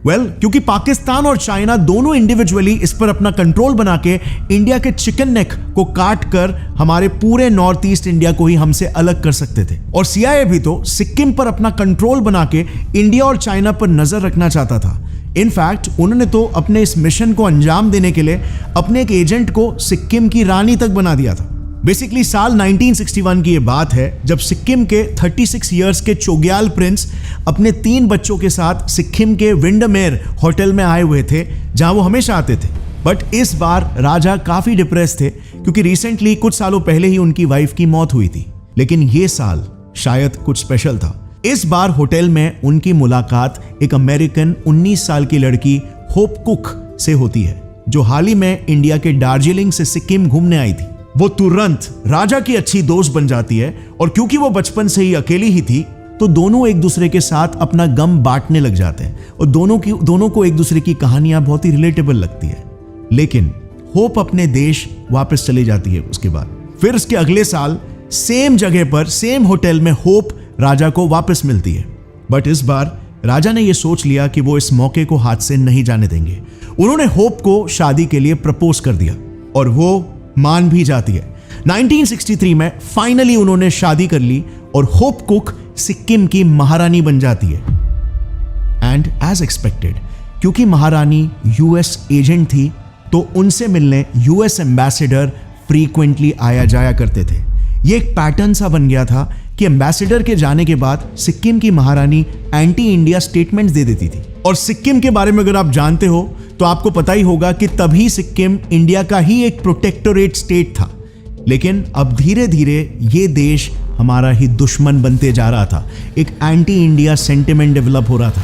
क्योंकि पाकिस्तान और चाइना दोनों इंडिविजुअली इस पर अपना कंट्रोल बना के इंडिया के चिकन नेक को काट कर हमारे पूरे नॉर्थ ईस्ट इंडिया को ही हमसे अलग कर सकते थे। और CIA भी तो सिक्किम पर अपना कंट्रोल बना के इंडिया और चाइना पर नजर रखना चाहता था। इनफैक्ट उन्होंने तो अपने इस मिशन को अंजाम देने के लिए अपने एक एजेंट को सिक्किम की रानी तक बना दिया था। बेसिकली साल 1961 की ये बात है जब सिक्किम के 36 इयर्स के चोग्याल प्रिंस अपने 3 बच्चों के साथ सिक्किम के विंडमेयर होटल में आए हुए थे, जहां वो हमेशा आते थे। बट इस बार राजा काफी डिप्रेस थे क्योंकि रिसेंटली कुछ सालों पहले ही उनकी वाइफ की मौत हुई थी। लेकिन ये साल शायद कुछ स्पेशल था। इस बार होटल में उनकी मुलाकात एक अमेरिकन 19 साल की लड़की होप कुक से होती है, जो हाल ही में इंडिया के दार्जिलिंग से सिक्किम घूमने आई थी। वो तुरंत राजा की अच्छी दोस्त बन जाती है और क्योंकि वो बचपन से ही अकेली ही थी तो दोनों एक दूसरे के साथ अपना गम बांटने लग जाते हैं और दोनों को एक दूसरे की कहानियां बहुत ही रिलेटेबल लगती है। लेकिन होप अपने देश वापस चली जाती है उसके बाद। फिर उसके अगले साल सेम जगह पर सेम होटल में होप राजा को वापस मिलती है। बट इस बार राजा ने यह सोच लिया कि वो इस मौके को हाथ से नहीं जाने देंगे। उन्होंने होप को शादी के लिए प्रपोज कर दिया और वो मान भी जाती है। 1963 में फाइनली उन्होंने शादी कर ली और होप कुक सिक्किम की महारानी बन जाती है। एंड एज एक्सपेक्टेड, क्योंकि महारानी US एजेंट थी तो उनसे मिलने US एम्बेसडर फ्रीक्वेंटली आया जाया करते थे। ये एक पैटर्न सा बन गया था कि एम्बेसडर के जाने के बाद सिक्किम की महारानी एंटी इंडिया स्टेटमेंट्स दे देती थी। और सिक्किम के बारे में अगर आप जानते हो तो आपको पता ही होगा कि तभी सिक्किम इंडिया का ही एक प्रोटेक्टोरेट स्टेट था। लेकिन अब धीरे धीरे ये देश हमारा ही दुश्मन बनते जा रहा था। एक एंटी इंडिया सेंटिमेंट डेवलप हो रहा था।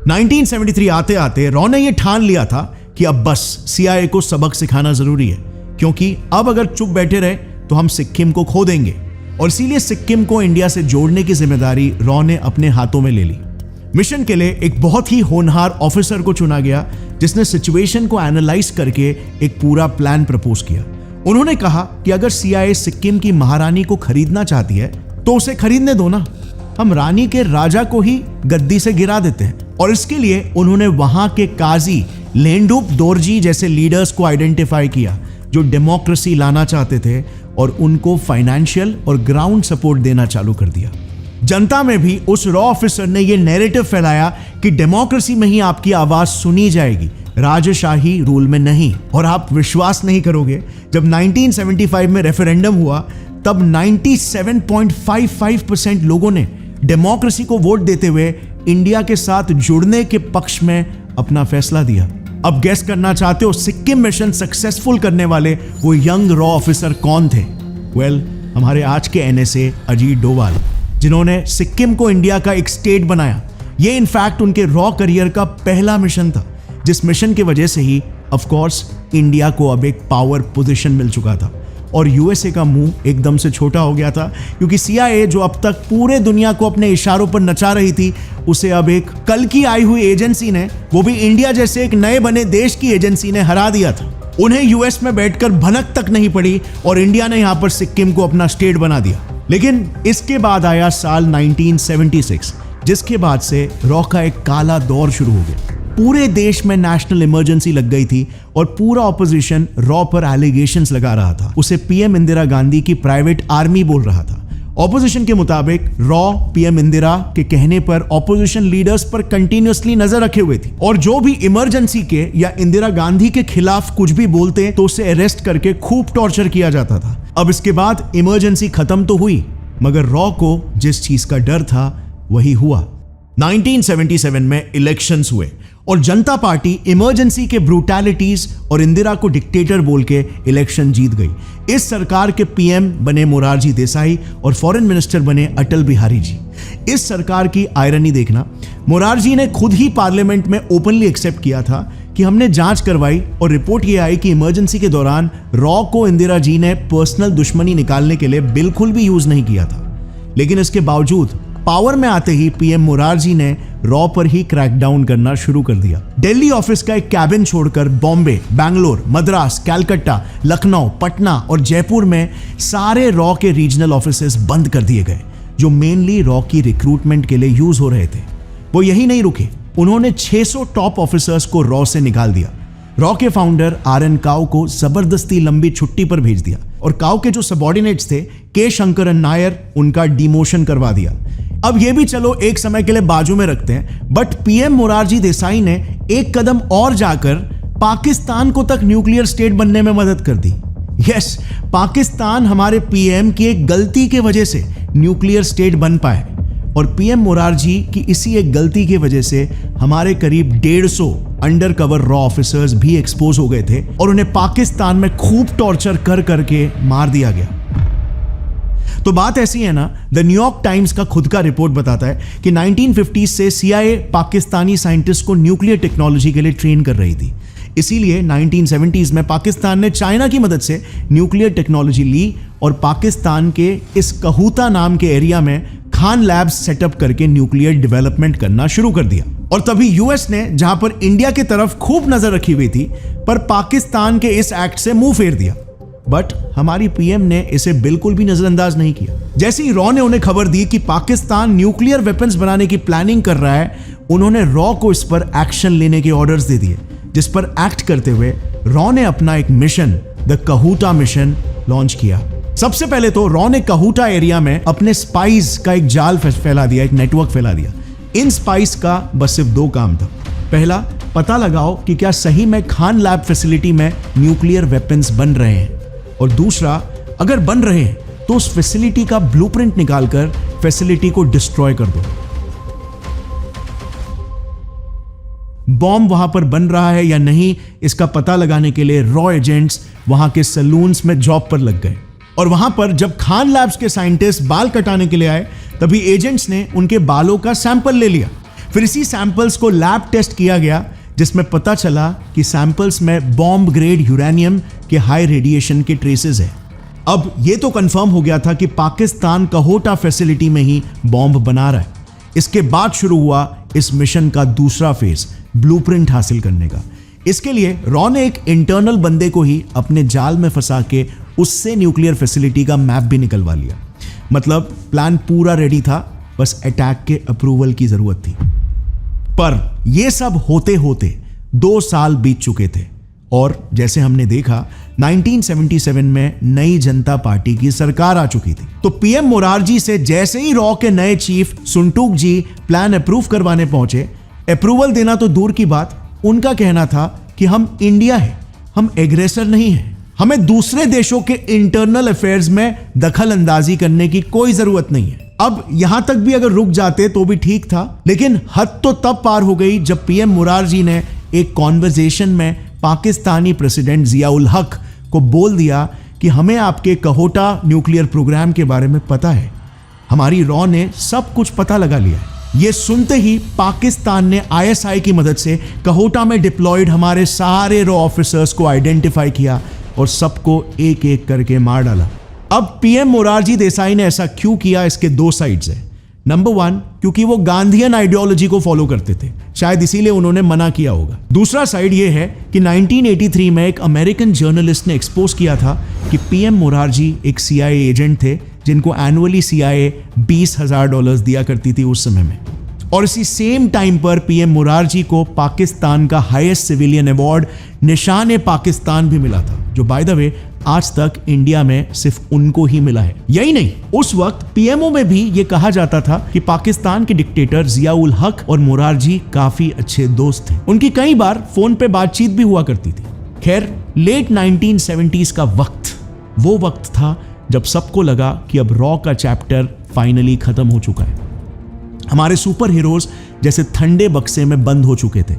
1973 आते आते रॉ ने यह ठान लिया था कि अब बस CIA को सबक सिखाना जरूरी है, क्योंकि अब अगर चुप बैठे रहे तो हम सिक्किम को खो देंगे। और इसीलिए सिक्किम को इंडिया से जोड़ने की जिम्मेदारी रॉ ने अपने हाथों में ले ली। मिशन के लिए एक बहुत ही होनहार ऑफिसर को चुना गया जिसने सिचुएशन को एनालाइज करके एक पूरा प्लान प्रपोज किया। उन्होंने कहा कि अगर CIA सिक्किम की महारानी को खरीदना चाहती है तो उसे खरीदने दो ना, हम रानी के राजा को ही गद्दी से गिरा देते हैं। और इसके लिए उन्होंने वहां के काजी लेंडुप दोरजी जैसे लीडर्स को आइडेंटिफाई किया जो डेमोक्रेसी लाना चाहते थे और उनको फाइनेंशियल और ग्राउंड सपोर्ट देना चालू कर दिया। जनता में भी उस रॉ ऑफिसर ने यह नैरेटिव फैलाया कि डेमोक्रेसी में ही आपकी आवाज सुनी जाएगी, राजशाही रूल में नहीं। और आप विश्वास नहीं करोगे, जब 1975 में रेफरेंडम हुआ तब 97.55% लोगों ने डेमोक्रेसी को वोट देते हुए इंडिया के साथ जुड़ने के पक्ष में अपना फैसला दिया। अब गेस करना चाहते हो सिक्किम मिशन सक्सेसफुल करने वाले वो यंग रॉ ऑफिसर कौन थे? हमारे आज के NSA अजीत डोवाल, जिन्होंने सिक्किम को इंडिया का एक स्टेट बनाया। ये इनफैक्ट उनके रॉ करियर का पहला मिशन था, जिस मिशन की वजह से ही ऑफ कोर्स इंडिया को अब एक पावर पोजीशन मिल चुका था और USA का मुंह एकदम से छोटा हो गया था, क्योंकि CIA जो अब तक पूरे दुनिया को अपने इशारों पर नचा रही थी, उसे अब एक कल की आई हुई एजेंसी ने, वो भी इंडिया जैसे एक नए बने देश की एजेंसी ने हरा दिया था। उन्हें US में बैठकर भनक तक नहीं पड़ी और इंडिया ने यहां पर सिक्किम को अपना स्टेट बना दिया। लेकिन इसके बाद आया साल 1976, जिसके बाद से रॉ का एक काला दौर शुरू हो गया। पूरे देश में नेशनल इमरजेंसी लग गई थी और पूरा ऑपोजिशन रॉ पर एलिगेशंस लगा रहा था। उसे PM इंदिरा गांधी की प्राइवेट आर्मी बोल रहा था। ऑपोजिशन के मुताबिक रॉ PM इंदिरा के कहने पर ऑपोजिशन लीडर्स पर कंटिन्यूअसली नजर रखे हुए थी और जो भी इमरजेंसी के या इंदिरा गांधी के खिलाफ कुछ भी बोलते तो उसे अरेस्ट करके खूब टॉर्चर किया जाता था। अब इसके बाद इमरजेंसी खत्म तो हुई, मगर रॉ को जिस चीज का डर था वही हुआ। 1977 में इलेक्शंस हुए और जनता पार्टी इमरजेंसी के ब्रूटैलिटीज और इंदिरा को डिक्टेटर बोल के इलेक्शन जीत गई। इस सरकार के PM बने मोरारजी देसाई और फॉरेन मिनिस्टर बने अटल बिहारी जी। इस सरकार की आयरनी देखना, मोरारजी ने खुद ही पार्लियामेंट में ओपनली एक्सेप्ट किया था कि हमने जांच करवाई और रिपोर्ट ये आई कि इमरजेंसी के दौरान रॉ को इंदिरा जी ने पर्सनल दुश्मनी निकालने के लिए बिल्कुल भी यूज नहीं किया था। लेकिन इसके बावजूद पावर में आते ही पीएम मोरारजी ने रॉ पर ही क्रैकडाउन करना शुरू कर दिया। दिल्ली ऑफिस का एक कैबिन छोड़कर बॉम्बे, बैंगलोर, मद्रास, कलकत्ता, लखनऊ, पटना और जयपुर में सारे रॉ के रीजनल ऑफिसेस बंद कर दिए गए जो मेनली रॉ की रिक्रूटमेंट के लिए यूज हो रहे थे। वो यही नहीं रुके, उन्होंने 600 टॉप ऑफिसर्स को रॉ से निकाल दिया। रॉ के फाउंडर आर.एन. काउ को जबरदस्ती लंबी छुट्टी पर भेज दिया और काउ के जो सबऑर्डिनेट्स थे के शंकरन नायर, उनका डिमोशन करवा दिया। अब ये भी चलो एक समय के लिए बाजू में रखते हैं, बट पीएम मोरारजी देसाई ने एक कदम और जाकर पाकिस्तान को तक न्यूक्लियर स्टेट बनने में मदद कर दी। यस, पाकिस्तान हमारे पीएम की एक गलती के वजह से न्यूक्लियर स्टेट बन पाए और पीएम मोरारजी की इसी एक गलती की वजह से हमारे करीब 150 अंडर कवर रॉ ऑफिसर्स भी एक्सपोज हो गए थे और उन्हें पाकिस्तान में खूब टॉर्चर कर करके मार दिया गया। तो बात ऐसी है ना, द न्यूयॉर्क टाइम्स का खुद का रिपोर्ट बताता है कि 1950 से CIA पाकिस्तानी साइंटिस्ट को न्यूक्लियर टेक्नोलॉजी के लिए ट्रेन कर रही थी। इसीलिए 1970s में पाकिस्तान ने चाइना की मदद से न्यूक्लियर टेक्नोलॉजी ली और पाकिस्तान के इस कहूता नाम के एरिया में खान लैब्स सेटअप करके न्यूक्लियर डेवलपमेंट करना शुरू कर दिया। और तभी यूएस ने, जहां पर इंडिया की तरफ खूब नजर रखी हुई थी, पर पाकिस्तान के इस एक्ट से मुंह फेर दिया। बट हमारी पीएम ने इसे बिल्कुल भी नजरअंदाज नहीं किया। जैसे ही रॉ ने उन्हें खबर दी कि पाकिस्तान न्यूक्लियर वेपन्स बनाने की प्लानिंग कर रहा है, उन्होंने रॉ को इस पर एक्शन लेने के ऑर्डर्स दे दिए, जिस पर एक्ट करते हुए रॉ ने अपना एक mission, the Kahuta mission, launch किया। सबसे पहले तो रॉ ने कहूटा एरिया में अपने स्पाइस का एक जाल फैला दिया, एक नेटवर्क फैला दिया। इन स्पाइस का बस सिर्फ 2 काम था। पहला, पता लगाओ कि क्या सही में खान लैब फैसिलिटी में न्यूक्लियर वेपन्स बन रहे हैं, और दूसरा, अगर बन रहे हैं तो उस फैसिलिटी का ब्लूप्रिंट निकालकर फैसिलिटी को डिस्ट्रॉय कर दो। बॉम्ब वहां पर बन रहा है या नहीं, इसका पता लगाने के लिए रॉ एजेंट्स वहां के सैलून्स में जॉब पर लग गए। और वहां पर जब खान लैब्स के साइंटिस्ट बाल कटाने के लिए आए, तभी एजेंट्स ने उनके बालों का सैंपल ले लिया। फिर इसी सैंपल्स को लैब टेस्ट किया गया, जिसमें पता चला कि सैंपल्स में बॉम्ब ग्रेड यूरेनियम के हाई रेडिएशन के ट्रेसेस है। अब यह तो कंफर्म हो गया था कि पाकिस्तान कहूटा फैसिलिटी में ही बॉम्ब बना रहा है। इसके बाद शुरू हुआ इस मिशन का दूसरा फेज, ब्लूप्रिंट हासिल करने का। इसके लिए रॉ ने एक इंटरनल बंदे को ही अपने जाल में फंसा के उससे न्यूक्लियर फैसिलिटी का मैप भी निकलवा लिया। मतलब प्लान पूरा रेडी था, बस अटैक के अप्रूवल की जरूरत थी। पर यह सब होते होते 2 साल बीत चुके थे और जैसे हमने देखा 1977 में नई जनता पार्टी की सरकार आ चुकी थी। तो पीएम मोरारजी से जैसे ही रॉ के नए चीफ सुनटूक जी प्लान अप्रूव करवाने पहुंचे, अप्रूवल देना तो दूर की बात, उनका कहना था कि हम इंडिया है, हम एग्रेसर नहीं है, हमें दूसरे देशों के इंटरनल अफेयर्स में दखल अंदाजी करने की कोई जरूरत नहीं है। अब यहां तक भी अगर रुक जाते तो भी ठीक था, लेकिन हद तो तब पार हो गई जब पीएम मोरारजी ने एक कॉन्वर्सेशन में पाकिस्तानी प्रेसिडेंट जियाउल हक को बोल दिया कि हमें आपके कहूटा न्यूक्लियर प्रोग्राम के बारे में पता है, हमारी रॉ ने सब कुछ पता लगा लिया है। ये सुनते ही पाकिस्तान ने ISI की मदद से कहूटा में डिप्लॉयड हमारे सारे रॉ ऑफिसर्स को आइडेंटिफाई किया और सबको एक एक करके मार डाला। अब पीएम मोरारजी देसाई ने ऐसा क्यों किया, इसके 2 साइड्स हैं। नंबर 1, क्योंकि वो गांधीयन आइडियोलॉजी को फॉलो करते थे, शायद इसीलिए उन्होंने मना किया होगा। दूसरा साइड ये है कि 1983 में एक अमेरिकन जर्नलिस्ट ने एक्सपोज किया था कि पीएम मोरारजी एक CIA एजेंट थे जिनको एनुअली CIA $20,000 दिया करती थी उस समय में। और इसी सेम टाइम पर पीएम मोरारजी को पाकिस्तान का हाईएस्ट सिविलियन अवार्ड निशान पाकिस्तान भी मिला था, जो बाय द वे आज तक इंडिया में सिर्फ उनको ही मिला है। यही नहीं, उस वक्त पीएमओ में भी ये कहा जाता था कि पाकिस्तान के डिक्टेटर जियाउल हक और मोरारजी काफी अच्छे दोस्त थे। उनकी कई बार फोन पे बातचीत भी हुआ करती थी। खैर, लेट 1970s का वक्त वो वक्त था जब सबको लगा कि अब रॉ का चैप्टर फाइनली खत्म हो चुका है। हमारे सुपर हीरोज जैसे ठंडे बक्से में बंद हो चुके थे।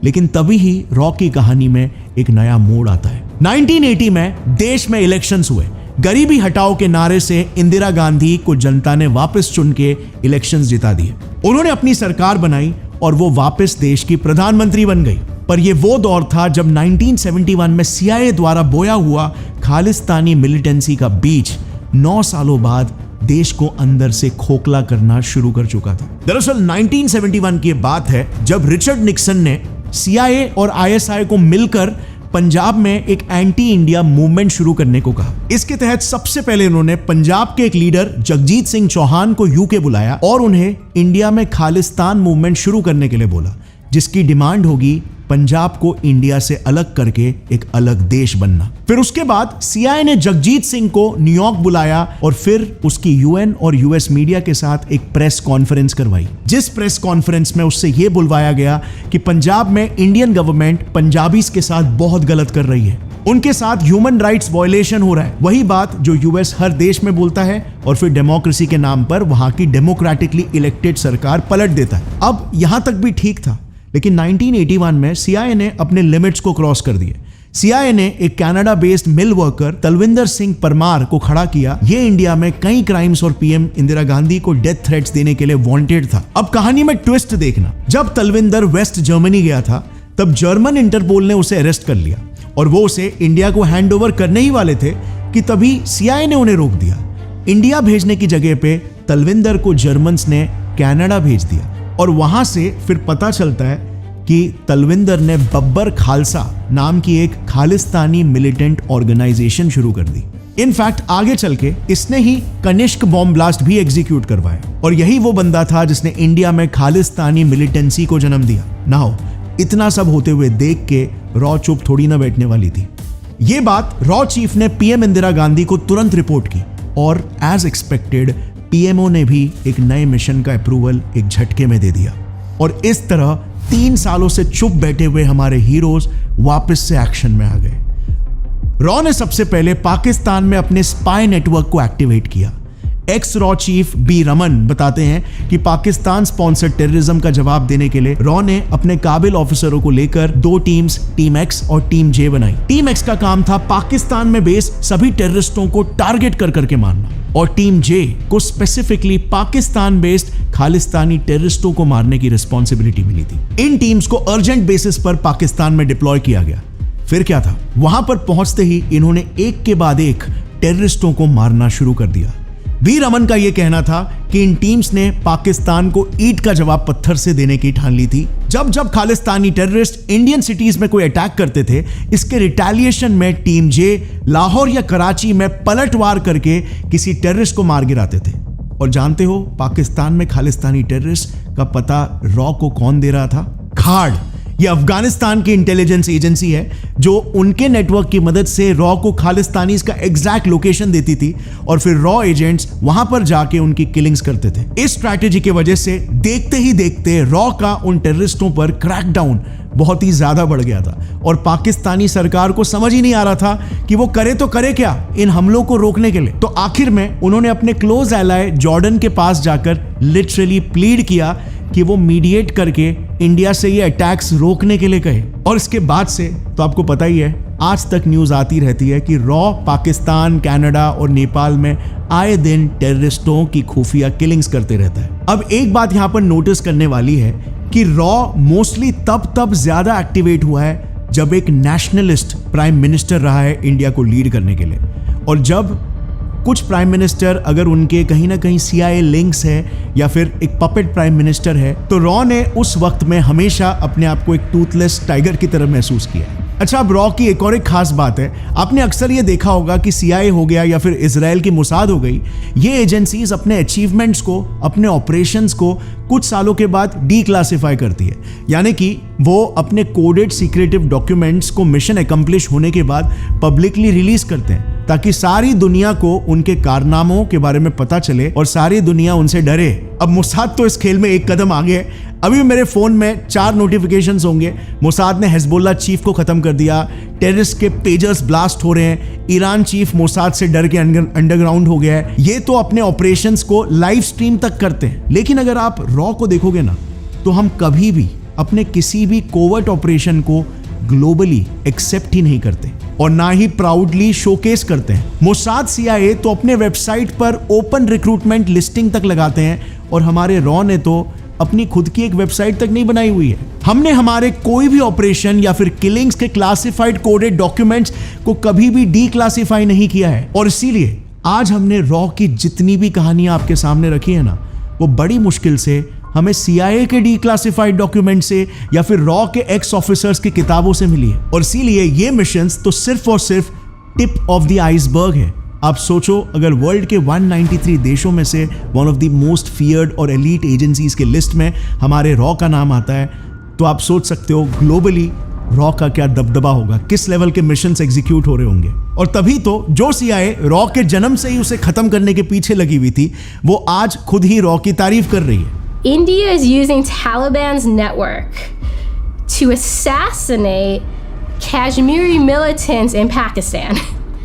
लेकिन तभी ही रॉ की कहानी में एक नया मोड़ आता है। 1980 में देश में इलेक्शंस हुए। गरीबी हटाओ के नारे से इंदिरा गांधी को जनता ने वापस चुन के इलेक्शंस जिता दिए। उन्होंने अपनी सरकार बनाई और वो वापस देश की प्रधानमंत्री बन गई। पर यह वो दौर था जब 1971 में CIA द्वारा बोया हुआ खालिस्तानी मिलिटेंसी का बीज 9 सालों बाद देश को अंदर से खोखला करना शुरू कर चुका था। दरअसल 1971 की बात है जब रिचर्ड निक्सन ने CIA और ISI को मिलकर पंजाब में एक एंटी इंडिया मूवमेंट शुरू करने को कहा। इसके तहत सबसे पहले उन्होंने पंजाब के एक लीडर जगजीत सिंह चौहान को यूके बुलाया और उन्हें इंडिया में खालिस्तान मूवमेंट शुरू करने के लिए बोला, जिसकी डिमांड होगी पंजाब को इंडिया से अलग करके एक अलग देश बनना। फिर उसके बाद CIA ने जगजीत सिंह को न्यूयॉर्क बुलाया और फिर उसकी UN और US मीडिया के साथ एक प्रेस कॉन्फ्रेंस करवाई, जिस प्रेस कॉन्फ्रेंस में उससे यह बुलवाया गया कि पंजाब में इंडियन गवर्नमेंट पंजाबीज के साथ बहुत गलत कर रही है, उनके साथ ह्यूमन राइट्स वायलेशन हो रहा है। वही बात जो US हर देश में बोलता है और फिर डेमोक्रेसी के नाम पर वहां की डेमोक्रेटिकली इलेक्टेड सरकार पलट देता है। अब यहां तक भी ठीक था, लेकिन 1981 में CIA ने अपने लिमिट्स को क्रॉस कर दिए। CIA ने एक Canada based mill worker Talwinder Singh Parmar को खड़ा किया। ये इंडिया में कई क्राइम्स और PM इंदिरा गांधी को डेथ थ्रेट्स देने के लिए वांटेड था। अब कहानी में ट्विस्ट देखना, जब तलविंदर वेस्ट जर्मनी गया था तब जर्मन इंटरपोल ने उसे अरेस्ट कर लिया और वो उसे इंडिया को हैंड ओवर करने ही वाले थे कि तभी CIA ने उन्हें रोक दिया। इंडिया भेजने की जगह पे तलविंदर को जर्मन्स ने कनाडा भेज दिया और वहां से फिर पता चलता है कि तलविंदर ने बब्बर खालसा नाम की एक खालिस्तानी मिलिटेंट ऑर्गेनाइजेशन शुरू कर दी। इनफैक्ट आगे चल के इसने ही कनिष्क बॉम्ब ब्लास्ट भी एग्जीक्यूट करवाया और यही वो बंदा था जिसने इंडिया में खालिस्तानी मिलिटेंसी को जन्म दिया। नाउ इतना सब होते हुए देख के रॉ चुप थोड़ी ना बैठने वाली थी। ये बात रॉ चीफ ने PM इंदिरा गांधी को तुरंत रिपोर्ट की और एज एक्सपेक्टेड PMO ने भी एक नए मिशन का अप्रूवल एक झटके में दे दिया और इस तरह 3 सालों से चुप बैठे हुए हमारे हीरोज वापस से एक्शन में आ गए। रॉ ने सबसे पहले पाकिस्तान में अपने स्पाई नेटवर्क को एक्टिवेट किया। एक्स रॉ चीफ बी रमन बताते हैं कि पाकिस्तान स्पॉन्सर्ड टेररिज्म का जवाब देने के लिए रॉ ने अपने काबिल ऑफिसरों को लेकर 2 टीम्स, टीम X और टीम J बनाई। टीम X का काम था पाकिस्तान में बेस सभी टेररिस्टों को टारगेट कर करके मारना और टीम J को स्पेसिफिकली पाकिस्तान बेस्ड खालिस्तानी टेररिस्टों को मारने की रिस्पॉन्सिबिलिटी मिली थी। इन टीम्स को अर्जेंट बेसिस पर पाकिस्तान में डिप्लॉय किया गया। फिर क्या था, वहां पर पहुंचते ही इन्होंने एक के बाद एक टेररिस्टों को मारना शुरू कर दिया। बी रमन का यह कहना था कि इन टीम्स ने पाकिस्तान को ईंट का जवाब पत्थर से देने की ठान ली थी। जब जब खालिस्तानी टेररिस्ट इंडियन सिटीज में कोई अटैक करते थे, इसके रिटेलिएशन में टीम J लाहौर या कराची में पलटवार करके किसी टेररिस्ट को मार गिराते थे। और जानते हो पाकिस्तान में खालिस्तानी टेररिस्ट का पता रॉ को कौन दे रहा था? खाड़। ये अफगानिस्तान की इंटेलिजेंस एजेंसी है जो उनके नेटवर्क की मदद से रॉ को खालिस्तानीज का एग्जैक्ट लोकेशन देती थी और फिर रॉ एजेंट्स वहां पर जाके उनकी किलिंग्स करते थे। इस स्ट्रैटेजी की वजह से देखते ही देखते रॉ का उन टेररिस्टों पर क्रैकडाउन बहुत ही ज्यादा बढ़ गया था और पाकिस्तानी सरकार को समझ ही नहीं आ रहा था कि वो करे तो करे क्या इन हमलों को रोकने के लिए। तो आखिर में उन्होंने अपने क्लोज एलाय जॉर्डन के पास जाकर लिटरली प्लीड किया कि वो मीडिएट करके इंडिया से ये अटैक्स रोकने के लिए कहे। और इसके बाद से तो आपको पता ही है, आज तक न्यूज आती रहती है कि रॉ पाकिस्तान, कनाडा और नेपाल में आए दिन टेररिस्टों की खुफिया किलिंग्स करते रहता है। अब एक बात यहां पर नोटिस करने वाली है कि रॉ मोस्टली तब ज्यादा एक्टिवेट हुआ है जब एक नेशनलिस्ट प्राइम मिनिस्टर रहा है इंडिया को लीड करने के लिए। और जब कुछ प्राइम मिनिस्टर अगर उनके कहीं ना कहीं CIA लिंक्स है या फिर एक पपेट प्राइम मिनिस्टर है, तो रॉ ने उस वक्त में हमेशा अपने आप को एक टूथलेस टाइगर की तरह महसूस किया। अच्छा, अब रॉ की एक और एक खास बात है, आपने अक्सर ये देखा होगा कि CIA हो गया या फिर इजराइल की मुसाद हो गई, ये एजेंसीज अपने अचीवमेंट्स को, अपने ऑपरेशंस को कुछ सालों के बाद डीक्लासिफाई करती है। यानी कि वो अपने कोडेड सीक्रेटिव डॉक्यूमेंट्स को मिशन एकम्प्लिश होने के बाद पब्लिकली रिलीज करते हैं ताकि सारी दुनिया को उनके कारनामों के बारे में पता चले और सारी दुनिया उनसे डरे। अब मुसाद तो इस खेल में एक कदम आगे है। अभी मेरे फोन में 4 नोटिफिकेशंस होंगे, मुसाद ने हिजबुल्लाह चीफ को खत्म कर दिया, टेररिस्ट के पेजर्स ब्लास्ट हो रहे हैं, ईरान चीफ मुसाद से डर के अंडरग्राउंड हो गया है। ये तो अपने ऑपरेशंस को लाइव स्ट्रीम तक करते हैं। लेकिन अगर आप रॉ को देखोगे ना, तो हम कभी भी अपने किसी भी कोवर्ट ऑपरेशन को ग्लोबली एक्सेप्ट ही नहीं करते और ना ही प्राउडली शोकेस करते हैं। मुसाद CIA तो अपने वेबसाइट पर ओपन रिक्रूटमेंट लिस्टिंग तक लगाते हैं और हमारे रॉ ने तो अपनी खुद की एक वेबसाइट तक नहीं बनाई हुई है। हमने हमारे कोई भी ऑपरेशन या फिर किलिंग्स के क्लासिफाइड कोडेड डॉक्यूमेंट्स को कभी भी डीक्लासिफाई नहीं किया है और इसीलिए आज हमने रॉ की जितनी भी कहानियां आपके सामने रखी है ना, वो बड़ी मुश्किल से हमें CIA के डीक्लासिफाइड डॉक्यूमेंट से या फिर रॉ के एक्स ऑफिसर्स की किताबों से मिली है। और इसीलिए ये मिशंस तो सिर्फ और सिर्फ टिप ऑफ द आइसबर्ग है। आप सोचो, अगर वर्ल्ड के 193 देशों में से one of the most feared और एलीट एजेंसीज के लिस्ट में हमारे रॉ का नाम आता है, तो आप सोच सकते हो ग्लोबली रॉ का क्या दबदबा होगा, किस लेवल के मिशंस एग्जीक्यूट हो रहे होंगे। और तभी तो जो CIA रॉ के जन्म से ही उसे खत्म करने के पीछे लगी हुई थी, वो आज खुद ही रॉ की तारीफ कर रही है। India is using Taliban's network to assassinate Kashmiri militants in Pakistan.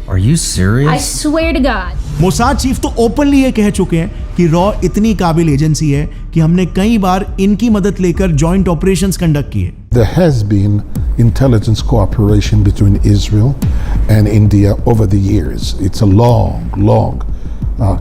Are you serious? I swear to God. Mossad chief तो ओपनली ये कह चुके हैं कि रॉ इतनी काबिल एजेंसी है कि हमने कई बार इनकी मदद लेकर जॉइंट ऑपरेशंस कंडक्ट किए। There has been intelligence cooperation between Israel and India over the years. It's a long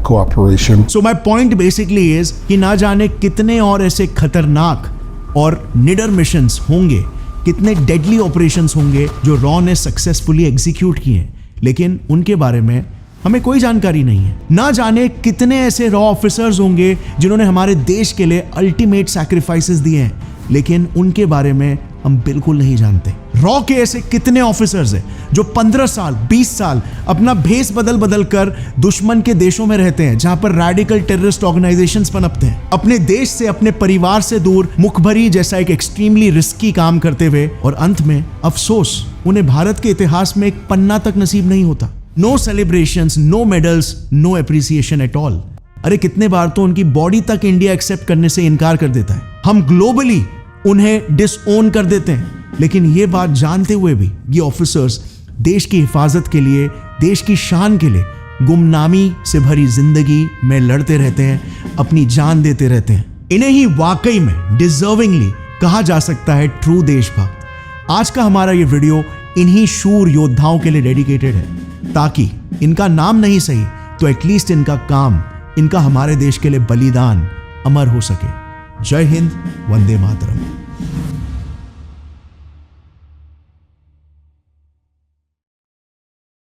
cooperation. So my point basically is कि ना जाने कितने और ऐसे खतरनाक और निडर मिशंस होंगे, कितने डेडली ऑपरेशंस होंगे जो रॉ ने सक्सेसफुली एग्जीक्यूट किए हैं, लेकिन उनके बारे में हमें कोई जानकारी नहीं है। ना जाने कितने ऐसे रॉ ऑफिसर्स होंगे जिन्होंने हमारे देश के लिए अल्टीमेट सैक्रिफाइसेस दिए हैं, लेकिन उनके बारे में हम बिल्कुल नहीं जानते। रॉ के ऐसे कितने ऑफिसर्स हैं जो 15 साल 20 साल अपना भेस बदल कर दुश्मन के देशों में रहते हैं, जहां पर रैडिकल टेररिस्ट ऑर्गेनाइजेशंस पनपते हैं, अपने देश से अपने परिवार से दूर मुखभरी जैसा एक एक्सट्रीमली रिस्की काम करते हुए, और अंत में अफसोस उन्हें भारत के इतिहास में एक पन्ना तक नसीब नहीं होता। No celebrations, no medals, no appreciation at all. अरे कितने बार तो उनकी बॉडी तक इंडिया एक्सेप्ट करने से इनकार कर देता है। हम ग्लोबली उन्हें डिसओन कर देते हैं, लेकिन ये बात जानते हुए भी ये ऑफिसर्स देश की हिफाजत के लिए, देश की शान के लिए गुमनामी से भरी जिंदगी में लड़ते रहते हैं, अपनी जान देते रहते हैं। इन्हें ही वाकई में डिजर्विंगली कहा जा सकता है ट्रू देशभक्त। आज का हमारा ये वीडियो इन्हीं शूर योद्धाओं के लिए डेडिकेटेड है, ताकि इनका नाम नहीं सही तो एटलीस्ट इनका काम, इनका हमारे देश के लिए बलिदान अमर हो सके। जय हिंद, वंदे मातरम।